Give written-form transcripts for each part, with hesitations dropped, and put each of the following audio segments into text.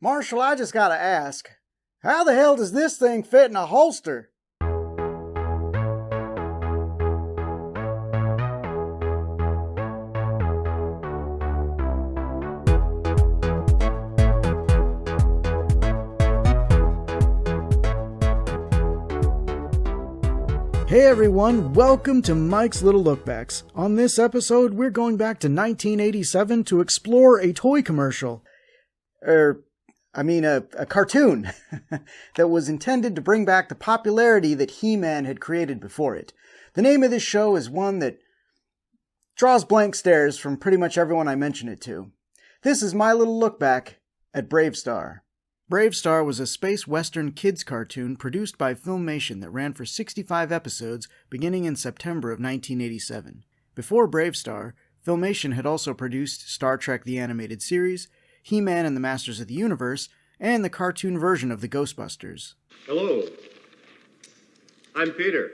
Marshall, I just gotta ask, how the hell does this thing fit in a holster? Hey everyone, welcome to Mike's Little Lookbacks. On this episode, we're going back to 1987 to explore a toy commercial. A cartoon that was intended to bring back the popularity that He-Man had created before it. The name of this show is one that draws blank stares from pretty much everyone I mention it to. This is my little look back at BraveStarr. BraveStarr was a space western kids cartoon produced by Filmation that ran for 65 episodes beginning in September of 1987. Before BraveStarr, Filmation had also produced Star Trek the Animated Series, He-Man and the Masters of the Universe, and the cartoon version of the Ghostbusters. Hello, I'm Peter.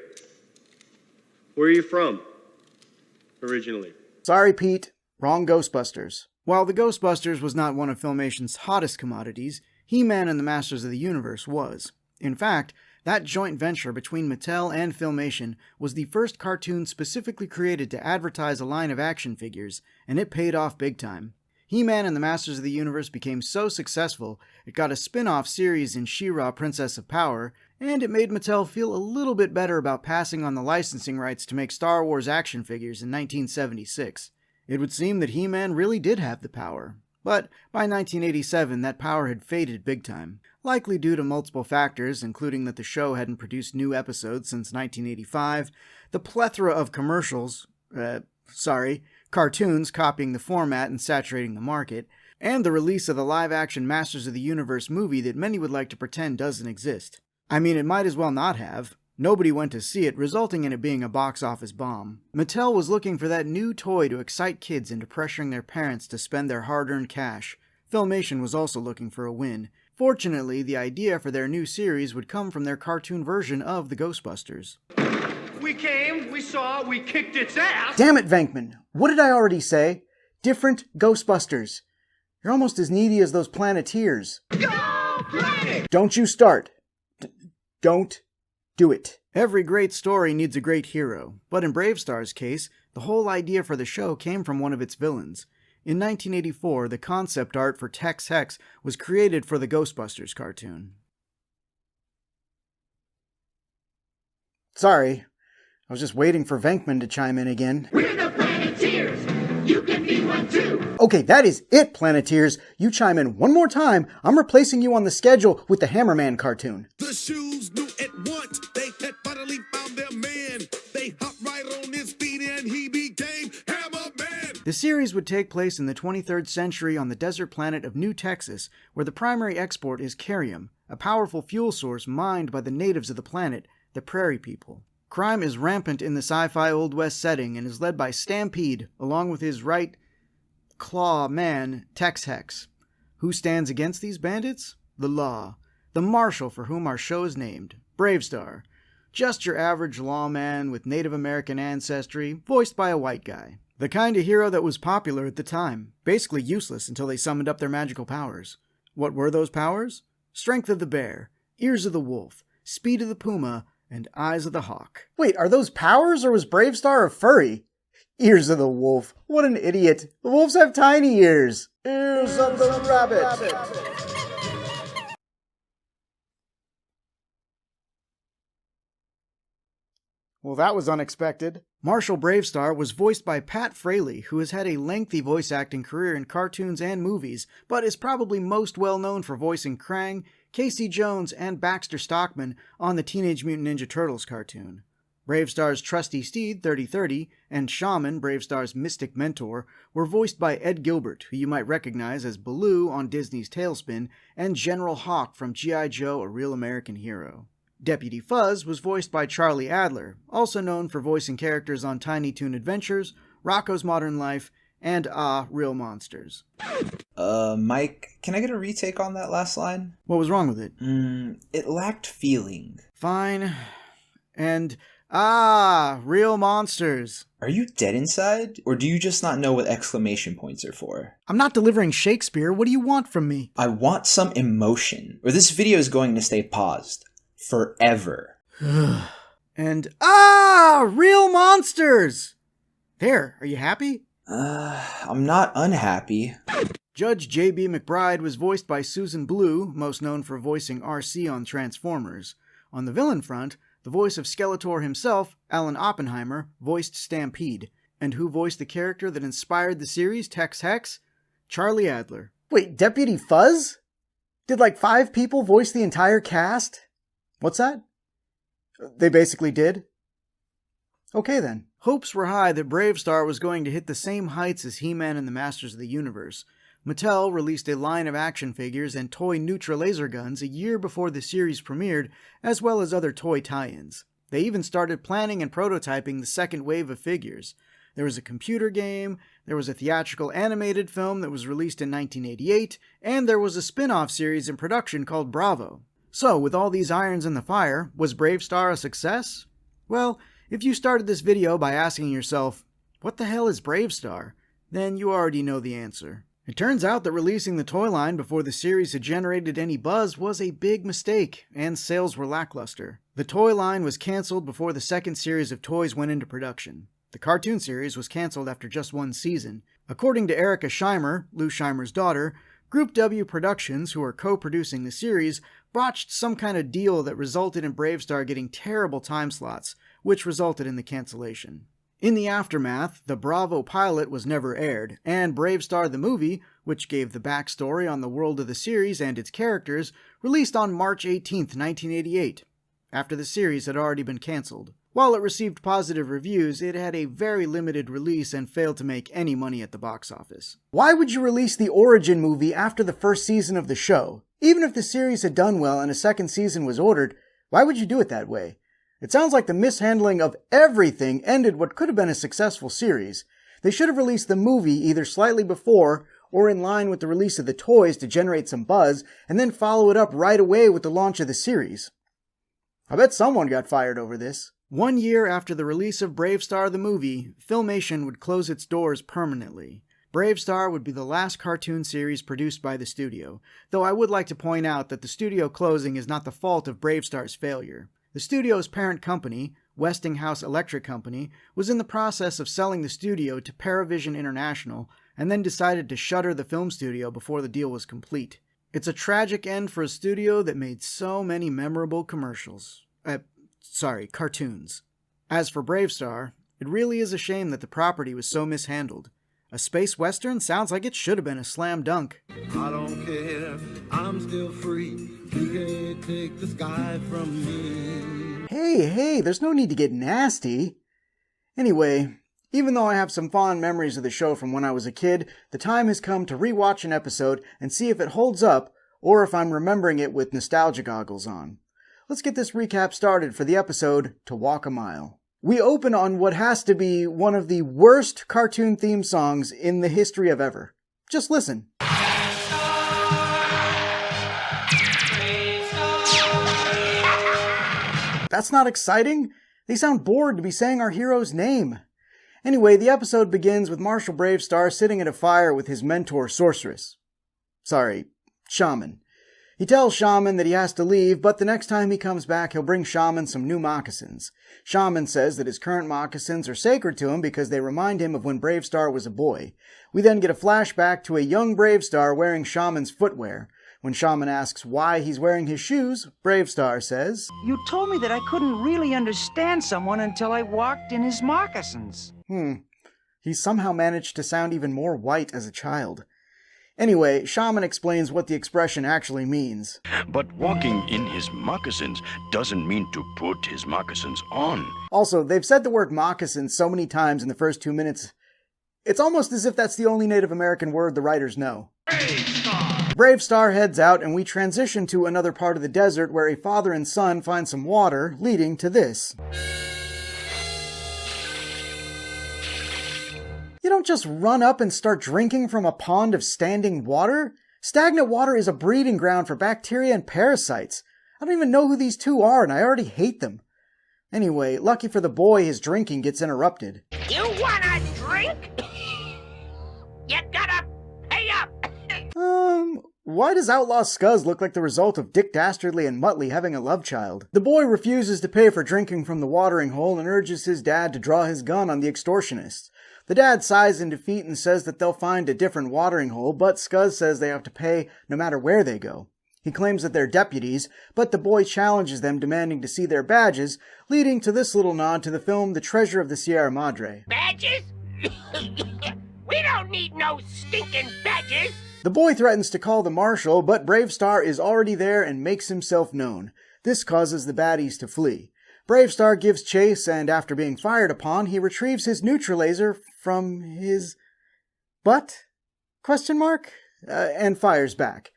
Where are you from, originally? Sorry, Pete. Wrong Ghostbusters. While the Ghostbusters was not one of Filmation's hottest commodities, He-Man and the Masters of the Universe was. In fact, that joint venture between Mattel and Filmation was the first cartoon specifically created to advertise a line of action figures, and it paid off big time. He-Man and the Masters of the Universe became so successful, it got a spin-off series in She-Ra Princess of Power, and it made Mattel feel a little bit better about passing on the licensing rights to make Star Wars action figures in 1976. It would seem that He-Man really did have the power. But by 1987, that power had faded big time, likely due to multiple factors, including that the show hadn't produced new episodes since 1985, the plethora of cartoons copying the format and saturating the market, and the release of the live-action Masters of the Universe movie that many would like to pretend doesn't exist. I mean, it might as well not have. Nobody went to see it, resulting in it being a box office bomb. Mattel was looking for that new toy to excite kids into pressuring their parents to spend their hard-earned cash. Filmation was also looking for a win. Fortunately, the idea for their new series would come from their cartoon version of the Ghostbusters. We came, we saw, we kicked its ass! Damn it, Venkman! What did I already say? Different Ghostbusters. You're almost as needy as those Planeteers. Go Planet! Don't you start. Don't do it. Every great story needs a great hero, but in BraveStarr's case, the whole idea for the show came from one of its villains. In 1984, the concept art for Tex Hex was created for the Ghostbusters cartoon. Sorry, I was just waiting for Venkman to chime in again. We're the Planeteers! You can be one too! Okay, that is it, Planeteers. You chime in one more time, I'm replacing you on the schedule with the Hammerman cartoon. The shoes knew at once they had finally found their man. They hopped right on his feet and he became Hammerman. The series would take place in the 23rd century on the desert planet of New Texas, where the primary export is carium, a powerful fuel source mined by the natives of the planet, the Prairie People. Crime is rampant in the sci-fi Old West setting and is led by Stampede, along with his right claw man, Tex Hex. Who stands against these bandits? The law. The marshal for whom our show is named, BraveStarr. Just your average lawman with Native American ancestry, voiced by a white guy. The kind of hero that was popular at the time, basically useless until they summoned up their magical powers. What were those powers? Strength of the bear, ears of the wolf, speed of the puma, and eyes of the hawk. Wait, are those powers, or was BraveStarr a furry? Ears of the wolf. What an idiot. The wolves have tiny ears. Ears of the rabbit. Well, that was unexpected. Marshal BraveStarr was voiced by Pat Fraley, who has had a lengthy voice acting career in cartoons and movies, but is probably most well known for voicing Krang, Casey Jones, and Baxter Stockman on the Teenage Mutant Ninja Turtles cartoon. BraveStarr's trusty steed, 3030, and Shaman, BraveStarr's mystic mentor, were voiced by Ed Gilbert, who you might recognize as Baloo on Disney's Tailspin, and General Hawk from G.I. Joe, A Real American Hero. Deputy Fuzz was voiced by Charlie Adler, also known for voicing characters on Tiny Toon Adventures, Rocko's Modern Life, and Real Monsters. Mike, can I get a retake on that last line? What was wrong with it? It lacked feeling. Fine. And Ah, real monsters. Are you dead inside, or do you just not know what exclamation points are for? I'm not delivering Shakespeare. What do you want from me? I want some emotion, or this video is going to stay paused. Forever. And, real monsters! There, are you happy? I'm not unhappy. Judge J.B. McBride was voiced by Susan Blue, most known for voicing RC on Transformers. On the villain front, the voice of Skeletor himself, Alan Oppenheimer, voiced Stampede. And who voiced the character that inspired the series, Tex Hex? Charlie Adler. Wait, Deputy Fuzz? Did like 5 people voice the entire cast? What's that? They basically did? Okay then. Hopes were high that Bravestar was going to hit the same heights as He-Man and the Masters of the Universe. Mattel released a line of action figures and toy Neutra laser guns a year before the series premiered, as well as other toy tie-ins. They even started planning and prototyping the second wave of figures. There was a computer game, there was a theatrical animated film that was released in 1988, and there was a spin-off series in production called Bravo. So, with all these irons in the fire, was BraveStarr a success? Well, if you started this video by asking yourself, what the hell is BraveStarr? Then you already know the answer. It turns out that releasing the toy line before the series had generated any buzz was a big mistake, and sales were lackluster. The toy line was cancelled before the second series of toys went into production. The cartoon series was cancelled after just 1 season. According to Erica Scheimer, Lou Scheimer's daughter, Group W Productions, who are co-producing the series, botched some kind of deal that resulted in BraveStarr getting terrible time slots, which resulted in the cancellation. In the aftermath, the Bravo pilot was never aired, and BraveStarr the movie, which gave the backstory on the world of the series and its characters, released on March 18, 1988, after the series had already been cancelled. While it received positive reviews, it had a very limited release and failed to make any money at the box office. Why would you release the origin movie after the first season of the show? Even if the series had done well and a second season was ordered, why would you do it that way? It sounds like the mishandling of everything ended what could have been a successful series. They should have released the movie either slightly before or in line with the release of the toys to generate some buzz, and then follow it up right away with the launch of the series. I bet someone got fired over this. 1 year after the release of BraveStarr the movie, Filmation would close its doors permanently. BraveStarr would be the last cartoon series produced by the studio, though I would like to point out that the studio closing is not the fault of BraveStarr's failure. The studio's parent company, Westinghouse Electric Company, was in the process of selling the studio to Paravision International and then decided to shutter the film studio before the deal was complete. It's a tragic end for a studio that made so many memorable cartoons. As for BraveStarr, it really is a shame that the property was so mishandled. A space western sounds like it should have been a slam dunk. I don't care, I'm still free. You can't take the sky from me. Hey, there's no need to get nasty. Anyway, even though I have some fond memories of the show from when I was a kid, the time has come to rewatch an episode and see if it holds up or if I'm remembering it with nostalgia goggles on. Let's get this recap started for the episode To Walk a Mile. We open on what has to be one of the worst cartoon theme songs in the history of ever. Just listen. That's not exciting. They sound bored to be saying our hero's name. Anyway, the episode begins with Marshal BraveStarr sitting at a fire with his mentor, Sorceress. Shaman. He tells Shaman that he has to leave, but the next time he comes back, he'll bring Shaman some new moccasins. Shaman says that his current moccasins are sacred to him because they remind him of when BraveStarr was a boy. We then get a flashback to a young BraveStarr wearing Shaman's footwear. When Shaman asks why he's wearing his shoes, BraveStarr says, "You told me that I couldn't really understand someone until I walked in his moccasins." He somehow managed to sound even more white as a child. Anyway, Shaman explains what the expression actually means. But walking in his moccasins doesn't mean to put his moccasins on. Also, they've said the word moccasins so many times in the first 2 minutes, it's almost as if that's the only Native American word the writers know. BraveStarr heads out and we transition to another part of the desert where a father and son find some water, leading to this. You don't just run up and start drinking from a pond of standing water. Stagnant water is a breeding ground for bacteria and parasites. I don't even know who these two are, and I already hate them. Anyway, lucky for the boy, his drinking gets interrupted. You wanna drink? You gotta pay up. Why does Outlaw Scuzz look like the result of Dick Dastardly and Muttley having a love child? The boy refuses to pay for drinking from the watering hole and urges his dad to draw his gun on the extortionists. The dad sighs in defeat and says that they'll find a different watering hole, but Scuzz says they have to pay no matter where they go. He claims that they're deputies, but the boy challenges them, demanding to see their badges, leading to this little nod to the film The Treasure of the Sierra Madre. Badges? We don't need no stinking badges. The boy threatens to call the marshal, but BraveStarr is already there and makes himself known. This causes the baddies to flee. BraveStarr gives chase, and after being fired upon, he retrieves his neutralizer from his butt? ? And fires back.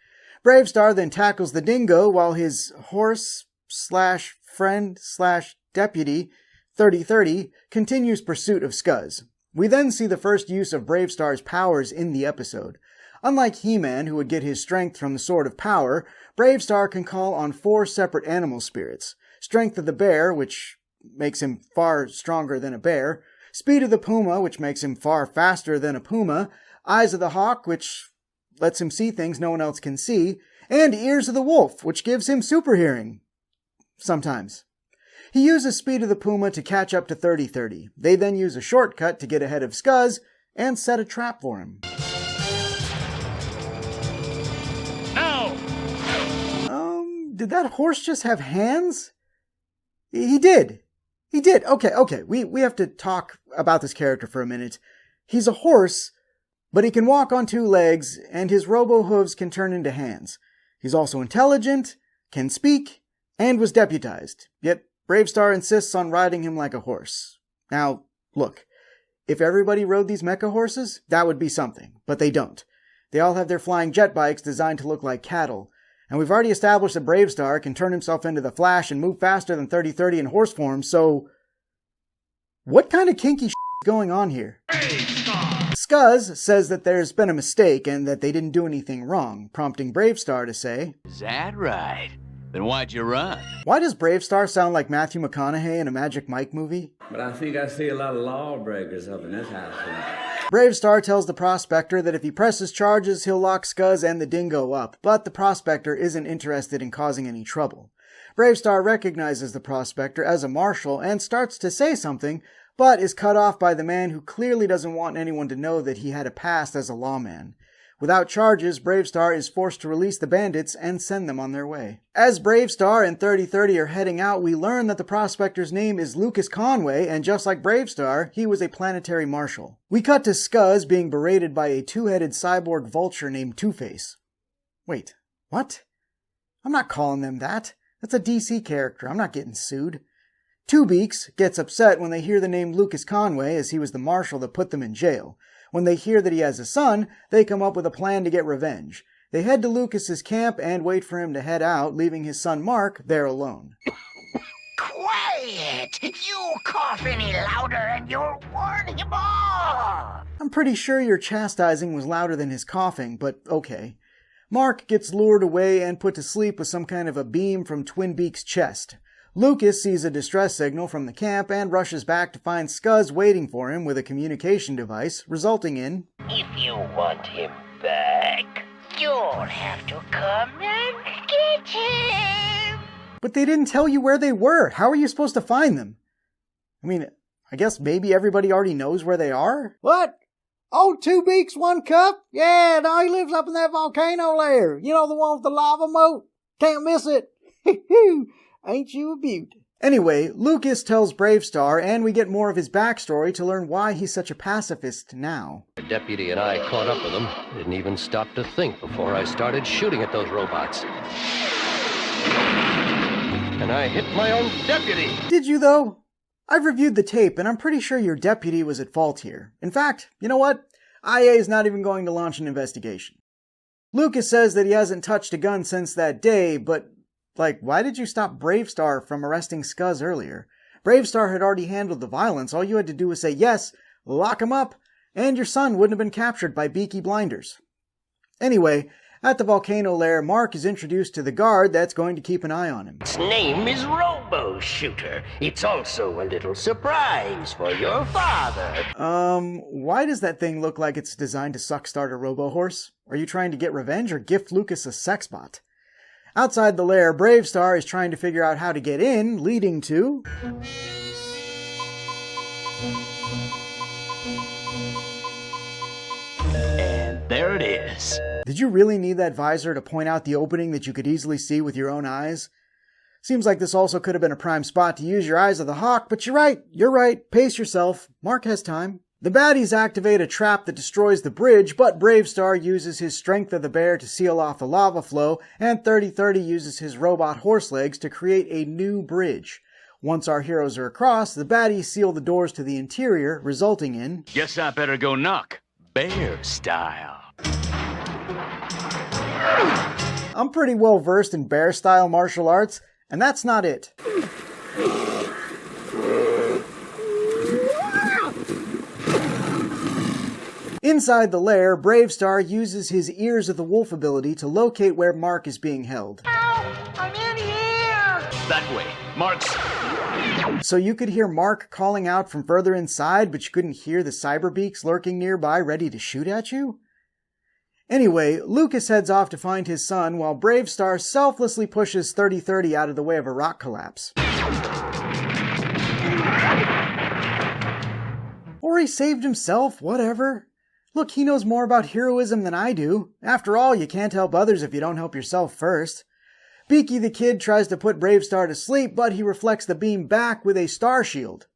BraveStarr then tackles the dingo while his horse/friend/deputy 3030 continues pursuit of Scuzz. We then see the first use of BraveStarr's powers in the episode. Unlike He-Man, who would get his strength from the Sword of Power, BraveStarr can call on 4 separate animal spirits. Strength of the bear, which makes him far stronger than a bear. Speed of the puma, which makes him far faster than a puma. Eyes of the hawk, which lets him see things no one else can see. And ears of the wolf, which gives him super hearing. Sometimes. He uses Speed of the puma to catch up to 3030. They then use a shortcut to get ahead of Scuzz and set a trap for him. Did that horse just have hands? He did. Okay. We have to talk about this character for a minute. He's a horse, but he can walk on 2 legs, and his robo-hooves can turn into hands. He's also intelligent, can speak, and was deputized. Yet BraveStarr insists on riding him like a horse. Now, look, if everybody rode these mecha horses, that would be something, but they don't. They all have their flying jet bikes designed to look like cattle. And we've already established that BraveStarr can turn himself into the Flash and move faster than 3030 in horse form, so what kind of kinky shit is going on here? Scuzz says that there's been a mistake and that they didn't do anything wrong, prompting BraveStarr to say, Is that right? Then why'd you run? Why does BraveStarr sound like Matthew McConaughey in a Magic Mike movie? But I think I see a lot of lawbreakers up in this house. BraveStarr tells the prospector that if he presses charges, he'll lock Scuzz and the dingo up, but the prospector isn't interested in causing any trouble. BraveStarr recognizes the prospector as a marshal and starts to say something, but is cut off by the man who clearly doesn't want anyone to know that he had a past as a lawman. Without charges, BraveStarr is forced to release the bandits and send them on their way. As BraveStarr and 3030 are heading out, we learn that the prospector's name is Lucas Conway, and just like BraveStarr, he was a planetary marshal. We cut to Scuzz being berated by a 2-headed cyborg vulture named Two-Face. Wait, what? I'm not calling them that. That's a DC character. I'm not getting sued. Two Beaks gets upset when they hear the name Lucas Conway, as he was the marshal that put them in jail. When they hear that he has a son, they come up with a plan to get revenge. They head to Lucas's camp and wait for him to head out, leaving his son Mark there alone. Quiet! You cough any louder and you'll warn him off! I'm pretty sure your chastising was louder than his coughing, but okay. Mark gets lured away and put to sleep with some kind of a beam from Twin Beaks' chest. Lucas sees a distress signal from the camp and rushes back to find Scuzz waiting for him with a communication device, resulting in... If you want him back, you'll have to come and get him! But they didn't tell you where they were. How are you supposed to find them? I mean, I guess maybe everybody already knows where they are? What? Oh, 2 Beaks, 1 Cup? Yeah, no, he lives up in that volcano lair. You know, the one with the lava moat? Can't miss it. Ain't you a beaut? Anyway, Lucas tells BraveStarr, and we get more of his backstory to learn why he's such a pacifist now. The deputy and I caught up with him. Didn't even stop to think before I started shooting at those robots. And I hit my own deputy! Did you, though? I've reviewed the tape, and I'm pretty sure your deputy was at fault here. In fact, you know what? IA is not even going to launch an investigation. Lucas says that he hasn't touched a gun since that day, but... why did you stop BraveStarr from arresting Scuzz earlier? BraveStarr had already handled the violence. All you had to do was say yes, lock him up, and your son wouldn't have been captured by beaky blinders. Anyway, At the volcano lair, Mark is introduced to the guard that's going to keep an eye on him. Its name is Robo Shooter. It's also a little surprise for your father. Why does that thing look like it's designed to suck start a robo-horse? Are you trying to get revenge or gift Lucas a sex bot? Outside the lair, BraveStarr is trying to figure out how to get in, leading to... And there it is. Did you really need that visor to point out the opening that you could easily see with your own eyes? Seems like this also could have been a prime spot to use your eyes of the hawk, but you're right, pace yourself. Mark has time. The baddies activate a trap that destroys the bridge, but BraveStarr uses his strength of the bear to seal off the lava flow, and 3030 uses his robot horse legs to create a new bridge. Once our heroes are across, the baddies seal the doors to the interior, resulting in... Guess I better go knock. Bear style. I'm pretty well versed in bear-style martial arts, and that's not it. Inside the lair, BraveStarr uses his Ears of the Wolf ability to locate where Mark is being held. I'm in here! That way. Mark's... So you could hear Mark calling out from further inside, but you couldn't hear the cyberbeaks lurking nearby ready to shoot at you? Anyway, Lucas heads off to find his son while BraveStarr selflessly pushes 3030 out of the way of a rock collapse. Or he saved himself, whatever. Look, he knows more about heroism than I do. After all, you can't help others if you don't help yourself first. Beaky the Kid tries to put BraveStarr to sleep, but he reflects the beam back with a star shield.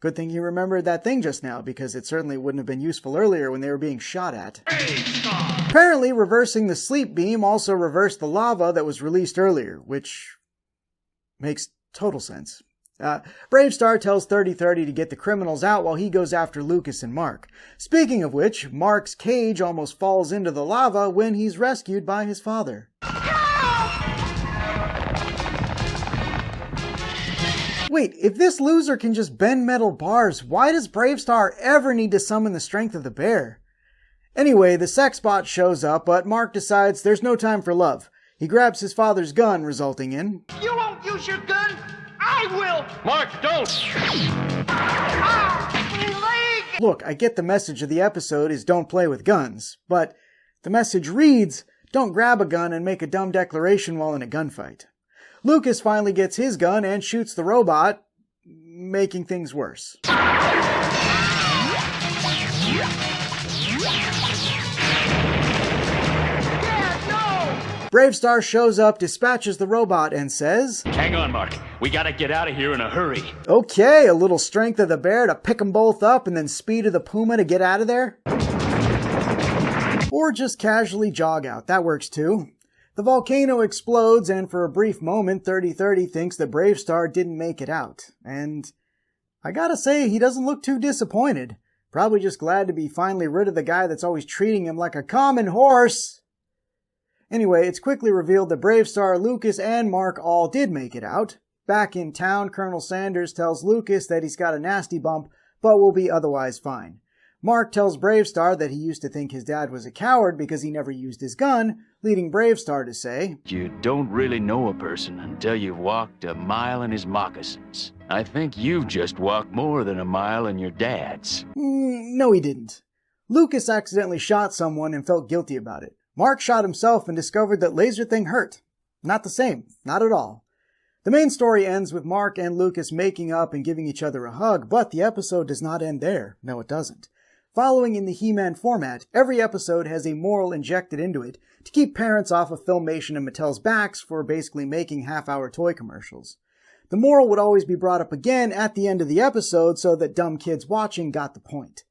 Good thing he remembered that thing just now, because it certainly wouldn't have been useful earlier when they were being shot at. Apparently, reversing the sleep beam also reversed the lava that was released earlier, which makes total sense. BraveStarr tells 3030 to get the criminals out while he goes after Lucas and Mark. Speaking of which, Mark's cage almost falls into the lava when he's rescued by his father. Wait, if this loser can just bend metal bars, why does BraveStarr ever need to summon the strength of the bear? Anyway, the sex bot shows up, but Mark decides there's no time for love. He grabs his father's gun, resulting in... You won't use your gun! I will! Mark, don't! Ah, my leg! Look, I get the message of the episode is don't play with guns, but the message reads, don't grab a gun and make a dumb declaration while in a gunfight. Lucas finally gets his gun and shoots the robot, making things worse. BraveStarr shows up, dispatches the robot, and says, Hang on, Mark. We gotta get out of here in a hurry. Okay, a little strength of the bear to pick them both up and then speed of the puma to get out of there? Or just casually jog out, that works too. The volcano explodes, and for a brief moment, 3030 thinks that BraveStarr didn't make it out. And I gotta say, he doesn't look too disappointed. Probably just glad to be finally rid of the guy that's always treating him like a common horse. Anyway, it's quickly revealed that BraveStarr, Lucas, and Mark all did make it out. Back in town, Colonel Sanders tells Lucas that he's got a nasty bump, but will be otherwise fine. Mark tells BraveStarr that he used to think his dad was a coward because he never used his gun, leading BraveStarr to say, You don't really know a person until you've walked a mile in his moccasins. I think you've just walked more than a mile in your dad's. No, he didn't. Lucas accidentally shot someone and felt guilty about it. Mark shot himself and discovered that laser thing hurt. Not the same. Not at all. The main story ends with Mark and Lucas making up and giving each other a hug, but the episode does not end there. No, it doesn't. Following in the He-Man format, every episode has a moral injected into it to keep parents off of Filmation and Mattel's backs for basically making half-hour toy commercials. The moral would always be brought up again at the end of the episode so that dumb kids watching got the point.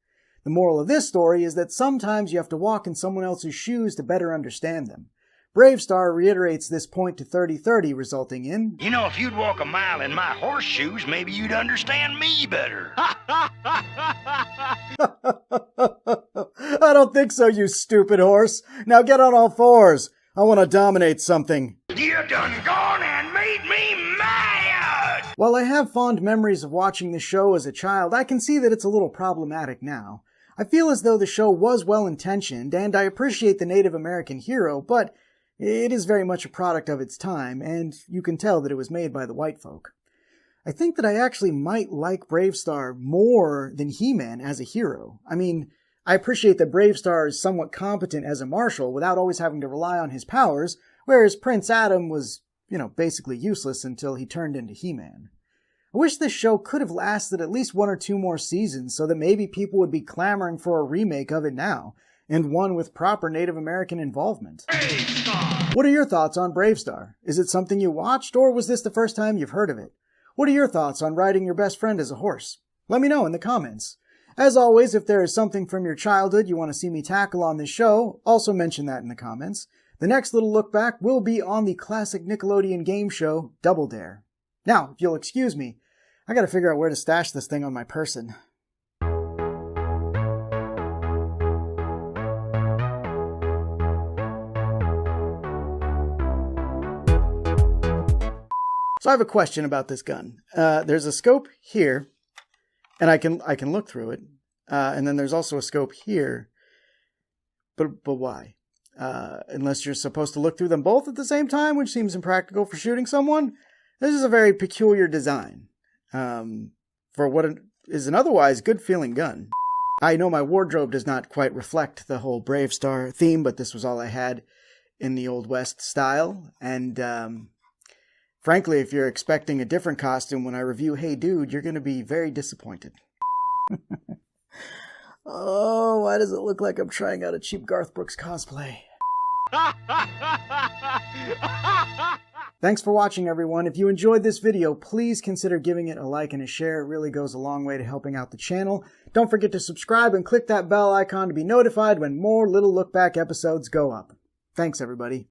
The moral of this story is that sometimes you have to walk in someone else's shoes to better understand them. BraveStarr reiterates this point to 3030, resulting in, You know, if you'd walk a mile in my horseshoes, maybe you'd understand me better. I don't think so, you stupid horse. Now get on all fours. I want to dominate something. You done gone and made me mad! While I have fond memories of watching this show as a child, I can see that it's a little problematic now. I feel as though the show was well-intentioned, and I appreciate the Native American hero, but it is very much a product of its time, and you can tell that it was made by the white folk. I think that I actually might like Bravestar more than He-Man as a hero. I mean, I appreciate that Bravestar is somewhat competent as a marshal without always having to rely on his powers, whereas Prince Adam was, basically useless until he turned into He-Man. I wish this show could have lasted at least 1 or 2 more seasons so that maybe people would be clamoring for a remake of it now, and one with proper Native American involvement. BraveStarr! What are your thoughts on Bravestar? Is it something you watched, or was this the first time you've heard of it? What are your thoughts on riding your best friend as a horse? Let me know in the comments. As always, if there is something from your childhood you want to see me tackle on this show, also mention that in the comments. The next little look back will be on the classic Nickelodeon game show, Double Dare. Now, if you'll excuse me, I gotta figure out where to stash this thing on my person. So I have a question about this gun. There's a scope here, and I can look through it. And then there's also a scope here. But why? Unless you're supposed to look through them both at the same time, which seems impractical for shooting someone. This is a very peculiar design. For what is an otherwise good-feeling gun. I know my wardrobe does not quite reflect the whole Bravestar theme, but this was all I had in the Old West style. And frankly, if you're expecting a different costume when I review Hey Dude, you're going to be very disappointed. Oh, why does it look like I'm trying out a cheap Garth Brooks cosplay? Thanks for watching, everyone. If you enjoyed this video, please consider giving it a like and a share. It really goes a long way to helping out the channel. Don't forget to subscribe and click that bell icon to be notified when more Little Look Back episodes go up. Thanks, everybody.